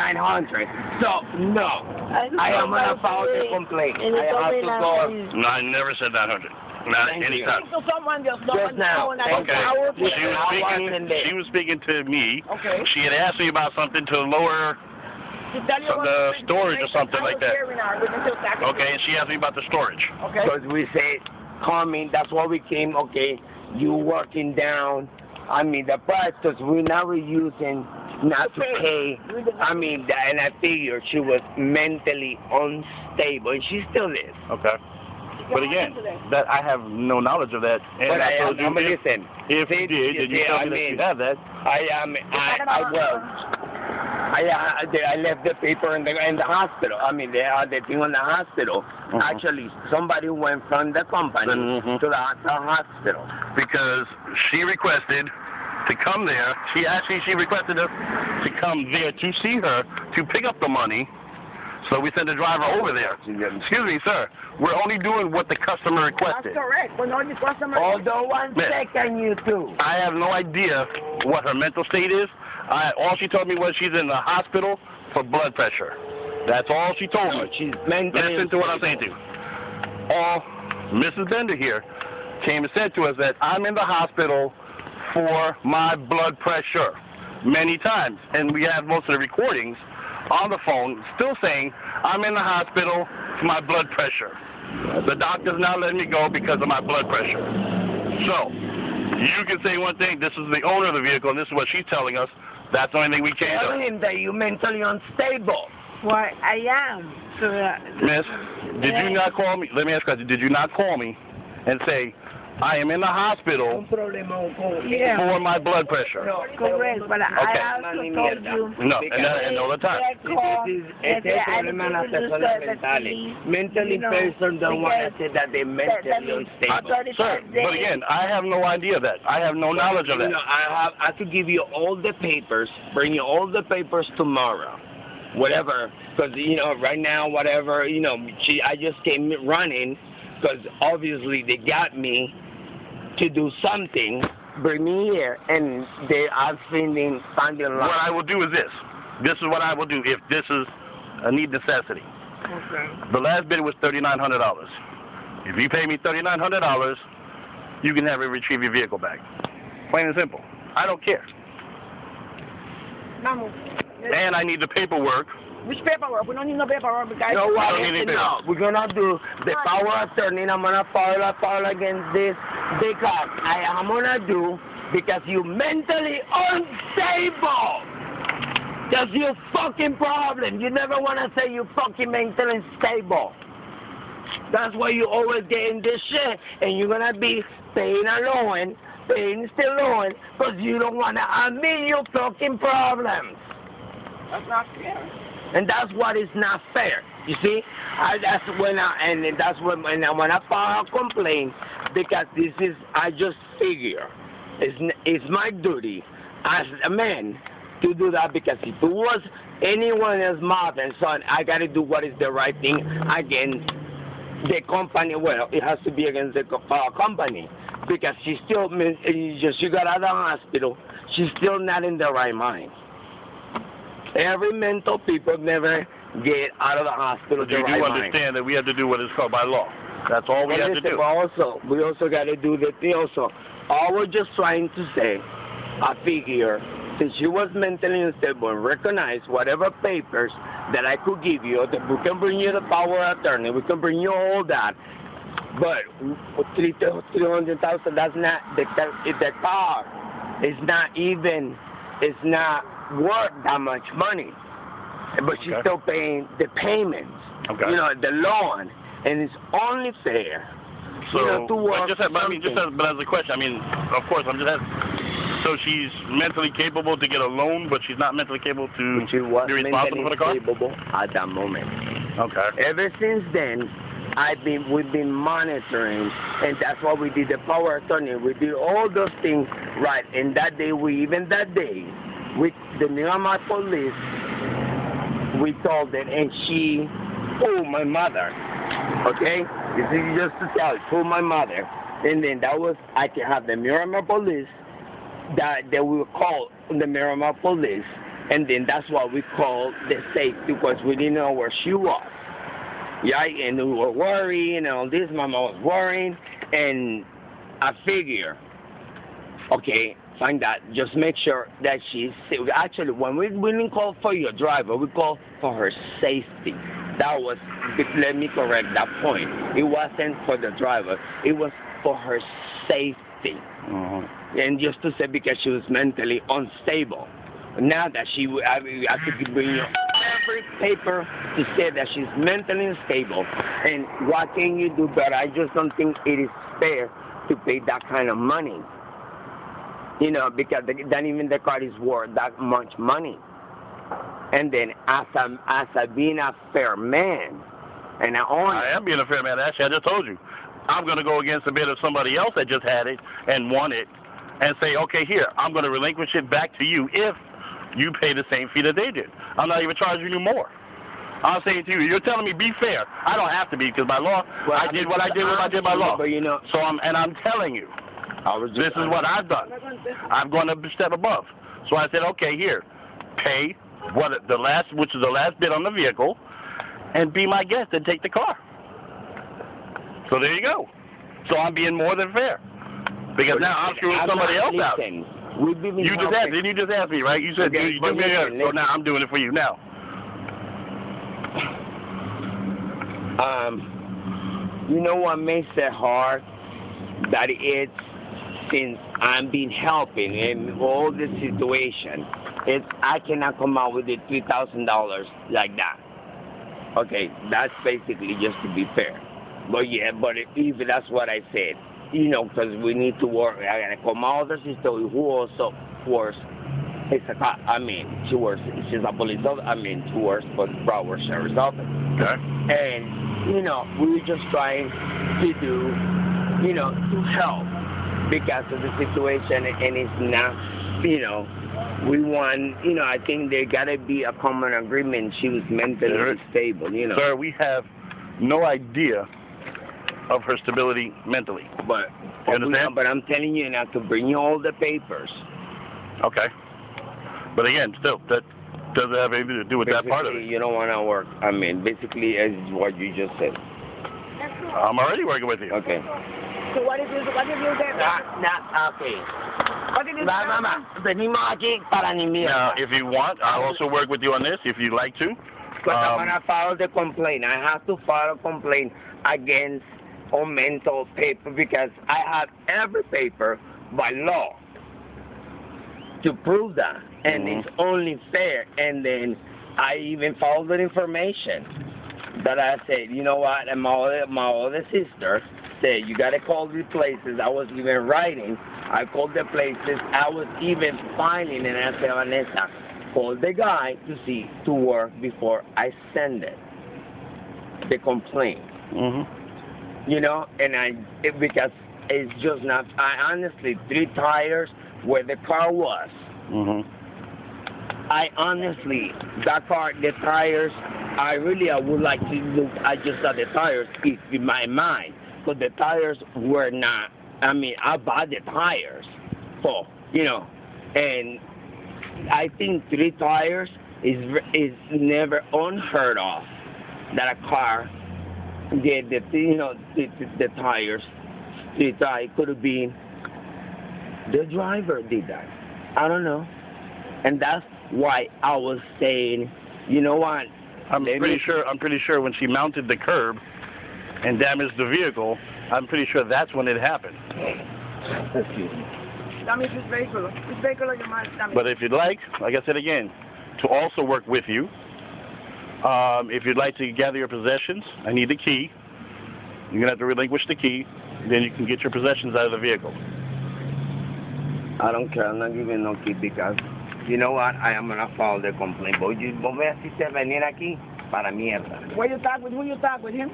900. So, no. I am going to file the complaint. I have to go. No, I never said 900. Not any time. Just now. Okay. She was speaking to me. Okay. She had asked me about something to lower the storage or something like that. Okay, and she asked me about the storage. Okay. Because we said, coming, that's why we came, okay, you working down, I mean, the price, because we're now using not to pay, I mean, and I figured she was mentally unstable, and she still is. Okay. But again, that I have no knowledge of that. And But I am, listen, if you did you tell me that you have that? I left the paper in the hospital. I mean, the thing in the hospital. Actually, somebody went from the company to the hospital. Because she requested to come there. She requested us to come there to see her, to pick up the money. So we sent a driver over there. Excuse me, sir. We're only doing what the customer requested. That's correct. But no, the customer. Hold on 1 second, you two. I have no idea what her mental state is. All she told me was she's in the hospital for blood pressure. That's all she told me. She's mentally. Listen to what I'm saying to you. Mrs. Bender here came and said to us that I'm in the hospital for my blood pressure many times. And we have most of the recordings on the phone still saying I'm in the hospital for my blood pressure. The doctor's not letting me go because of my blood pressure. So, you can say one thing, this is the owner of the vehicle, and this is what she's telling us. That's the only thing we can do. Tell him that you're mentally unstable. Why, I am. So, Miss, did you not call me? Let me ask you a question. Did you not call me and say, I am in the hospital for my blood pressure? No, correct, but I also told you. No, and all the time. Mentally person don't want to say that they're mentally unstable. Sir, but again, I have no idea of that. I have no knowledge of that. You know, I have to give you all the papers, bring you all the papers tomorrow. Whatever, because, you know, right now, whatever, you know, I just came running because obviously they got me to do something, bring me here, and they are standing line. What I will do is this. This is what I will do if this is a need necessity. Okay. The last bid was $3,900. If you pay me $3,900, you can have it retrieve your vehicle back. Plain and simple. I don't care. And I need the paperwork. Which paperwork? We don't need no paperwork, guys. No, we're gonna do the power of attorney, and I'm gonna file against this because I'm gonna do because you mentally unstable. That's your fucking problem. You never wanna say you fucking mentally unstable. That's why you always get in this shit, and you're gonna be paying a loan, still loan, because you don't wanna admit your fucking problems. That's not fair. And that's what is not fair. You see, that's when I file a complaint because this is I just figure it's my duty as a man to do that because if it was anyone else's mother and son, I got to do what is the right thing against the company. Well, it has to be against the company because she got out of the hospital. She's still not in the right mind. Every mental people never get out of the hospital. But you do understand that we have to do what is called by law. That's all we have to do. We also got to do the thing also. I was just trying to say, I figure, since she was mentally unstable and recognize whatever papers that I could give you, that we can bring you the power of attorney, we can bring you all that. But $300,000, that's not, the car is not even, it's not worth that much money, but she's still paying the payments, you know, the loan, and it's only fair. So, you know, to work but as a question, I mean, of course, I'm just asking. So she's mentally capable to get a loan, but she's not mentally capable to be responsible for the car? Capable at that moment. Okay. Ever since then, we've been monitoring, and that's why we did the power of attorney. We did all those things right, and that day, with the Miramar police, we told them, and she pulled my mother, okay? This is just to tell you, pulled my mother. And then that was, I can have the Miramar police, that they will call the Miramar police And then that's what we call the safety, because we didn't know where she was. Yeah, and we were worried and all this. Mama was worrying, and I figure, okay, find that. Just make sure that she's safe. Actually, when we didn't call for your driver, we called for her safety. That was, let me correct that point. It wasn't for the driver. It was for her safety. And just to say because she was mentally unstable. Now that I could bring you every paper to say that she's mentally unstable. And what can you do? But I just don't think it is fair to pay that kind of money. You know, because then even the car is worth that much money. And then as I being a fair man, and I am being a fair man. Actually, I just told you, I'm going to go against the bid of somebody else that just had it and won it, and say, okay, here, I'm going to relinquish it back to you if you pay the same fee that they did. I'm not even charging you more. I'm saying to you, you're telling me be fair. I don't have to be because by law, I did what I did when I did by law. But you know, so I'm telling you, this is what I've done. I've gone a step above. So I said, okay, here, pay which is the last bid on the vehicle, and be my guest and take the car. So there you go. So I'm being more than fair. Because now I'm screwing somebody else out. Didn't you just ask me, right? You said, okay, you do me a so now I'm doing it for you now. You know what makes it hard? That it's, since I've been helping in all this situation, I cannot come out with it $3,000 like that. Okay, that's basically just to be fair. But yeah, even that's what I said. You know, because we need to work. I gotta come out with the sister who also works. She's a police officer. She works for the Broward Sheriff's Office. Okay. And you know, we were just trying to do, you know, to help because of the situation, and it's not, you know. We want, you know, I think there gotta be a common agreement. She was mentally stable, you know. Sir, we have no idea of her stability mentally. But I'm telling you now to bring you all the papers. Okay. But again, still, that doesn't have anything to do with that part of it. You don't want to work. Basically, as what you just said. I'm already working with you. Okay. So what did you do? Okay. What did you do? Mama, venimos aquí para ni mierda. Now, if you want, I'll also work with you on this, if you'd like to. Because I'm going to file the complaint. I have to file a complaint against mental paper because I have every paper by law to prove that. And it's only fair. And then I even followed the information that I said, you know what, and my other sister said, you got to call the places. I was even writing. I called the places. I was even filing, and I said, Vanessa, call the guy to work before I send it, the complaint. You know, and because it's just not, I honestly, 3 tires where the car was. I honestly, that car, the tires, I would like to look, I just saw the tires in my mind. But the tires were not, I bought the tires for, you know, and I think 3 tires is never unheard of that a car get the tires. It could have been the driver did that. I don't know. And that's why I was saying, you know what? I'm pretty sure when she mounted the curb and damaged the vehicle, I'm pretty sure that's when it happened. Excuse me. Damage this vehicle. This vehicle is damaged. But if you'd like I said again, to also work with you, if you'd like to gather your possessions, I need the key. You're going to have to relinquish the key. Then you can get your possessions out of the vehicle. I don't care. I'm not giving no key because, you know what? I am going to file the complaint. Vos me hiciste venir aquí para mierda. Who you talk with him?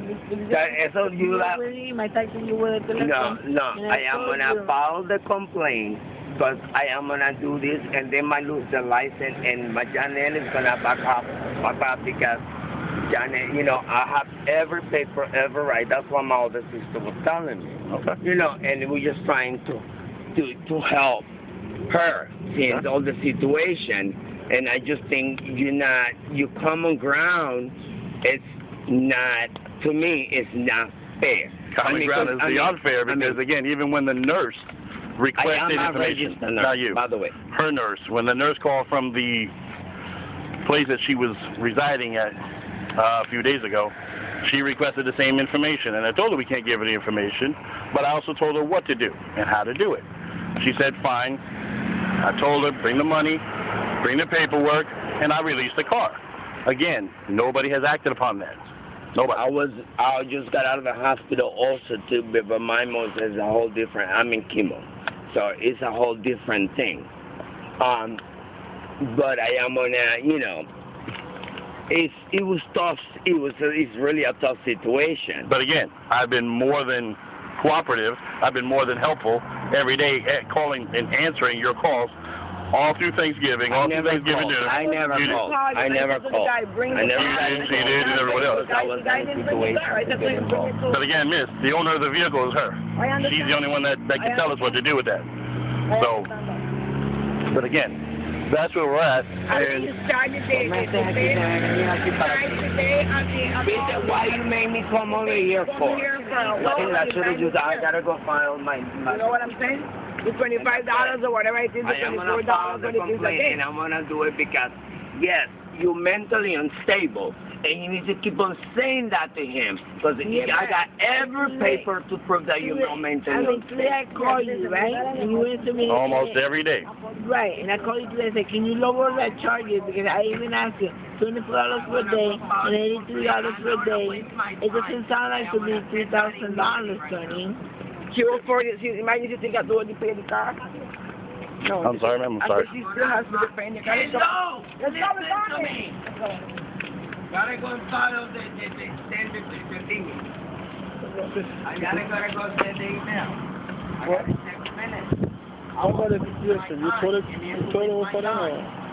Eso you I texted you with the telephone. No. I am going to file the complaint because I am going to do this and then I lose the license and my Janelle is going to back up because Janelle, you know, I have every paper ever right. That's what my older sister was telling me. Okay. You know, and we're just trying to help her since all the situation. And I just think your common ground, it's not, to me, it's not fair. Common ground is the unfair because, again, even when the nurse requested information, nurse, not you, by the way. her nurse, when the nurse called from the place that she was residing at a few days ago, she requested the same information, and I told her we can't give her the information, but I also told her what to do and how to do it. She said, fine. I told her, bring the money, bring the paperwork, and I released the car. Again, nobody has acted upon that. Nobody. I just got out of the hospital also too, but my mom is a whole different. I'm in chemo, so it's a whole different thing. But I am on a, it was tough. It's really a tough situation. But again, I've been more than cooperative. I've been more than helpful every day at calling and answering your calls all through Thanksgiving, all through Thanksgiving dinner. I never called. I never called. She did, and everybody else. But again, Miss, the owner of the vehicle is her. She's the only one that can tell us what to do with that. So, but again, that's where we're at. Why you made me come over here for? I gotta go file my. You know what I'm saying? The $25 or whatever it is, the $24 the complaint, and I'm gonna do it because, yes, you're mentally unstable, and you need to keep on saying that to him, because I got every paper to prove that you're not mentally unstable. I call you, right? And you answer me. Almost every day. Right, and I call you today and say, can you lower that charges? Because I even asked you, $24 per day and $83 per day. It doesn't sound like to be $3,000, Tony. She will afford it. Imagine you think I do it to pay the car. No. I'm sorry, ma'am. I'm sorry. She still has to be paying the car. No! Let's go Listen to me. Gotta go and follow the thing. I gotta go send the email. I gotta check the minutes. How about if, listen, you told her for that?